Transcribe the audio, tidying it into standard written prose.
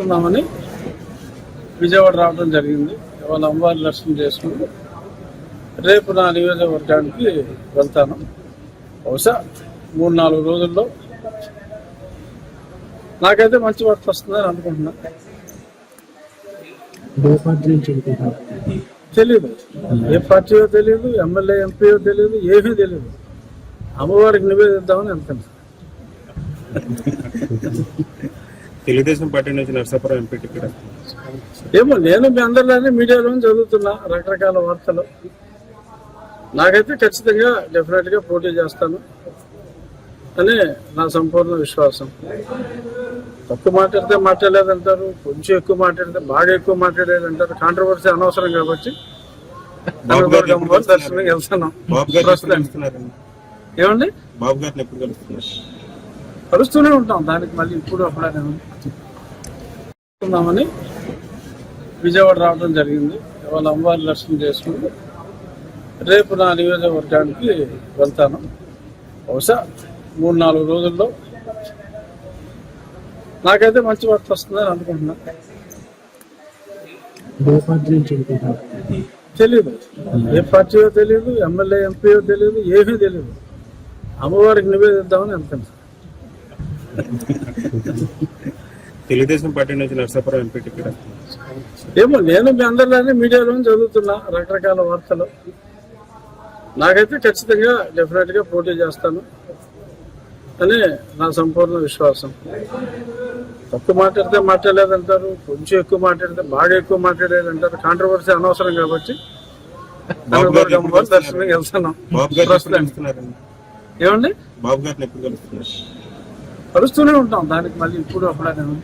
ఉన్నామని విజయవాడ రావడం జరిగింది. ఇవాళ అమ్మవారి దర్శనం చేసుకుని రేపు నా నియోజకవర్గానికి వెళ్తాను. బహుశా 3-4 రోజుల్లో నాకైతే మంచి వార్త వస్తుందని అనుకుంటున్నా. తెలీదు, ఏ పార్టీయో తెలియదు, ఎమ్మెల్యే ఎంపీయో తెలియదు, ఏమీ తెలియదు. అమ్మవారికి నివేదిద్దామని అనుకున్నాను. తెలుగుదేశం పార్టీ నుంచి నర్సాపురం ఎంపీ టికెట్ ఏమో, నేను మీ అందరిలోనే మీడియాలో చదువుతున్నా రకరకాల వార్తలు. నాకైతే ఖచ్చితంగా డెఫినెట్గా పోటీ చేస్తాను అని నా సంపూర్ణ విశ్వాసం. తక్కువ మాట్లాడితే మాట్లాడలేదంటారు, కొంచెం ఎక్కువ మాట్లాడితే బాగా ఎక్కువ మాట్లాడేదంటారు. కాంట్రవర్సీ అనవసరం కాబట్టి దర్శనం వెళ్తున్నాం. ఏమండి, బాబు గారిని ఎప్పుడు కలుస్తున్నారు? కలుస్తూనే ఉంటాం. దానికి మళ్ళీ ఇప్పుడు అప్పుడేమని విజయవాడ రావడం జరిగింది. ఇవాళ అమ్మవారి దర్శనం చేసుకుని రేపు నా నియోజకవర్గానికి వెళ్తాను. బహుశా 3-4 రోజుల్లో నాకైతే మంచి వార్త వస్తుందని అనుకుంటున్నా. తెలీదు, ఏ పార్టీయో తెలియదు, ఎమ్మెల్యే ఎంపీయో తెలియదు, ఏమీ తెలియదు. అమ్మవారికి నివేదిద్దామని అనుకున్నాను. తెలుగుదేశం పార్టీ నుంచి నర్సాపురం ఎంపీ టికెట్ ఏమో, నేను మీ అందరిలోనే మీడియాలో చదువుతున్నా రకరకాల వార్తలు. నాకైతే ఖచ్చితంగా డెఫినెట్గా పోటీ చేస్తాను అని నా సంపూర్ణ విశ్వాసం. తక్కువ మాట్లాడితే మాట్లాడలేదంటారు, కొంచెం ఎక్కువ మాట్లాడితే బాగా ఎక్కువ మాట్లాడేదంటారు. కాంట్రవర్సీ అనవసరం కాబట్టి దర్శనం వెళ్తున్నాం. ఏమండి, బాబు గారిని ఎప్పుడు కలుస్తున్నారు? కలుస్తూనే ఉంటాం. దానికి మళ్ళీ ఇప్పుడు అప్పుడేమో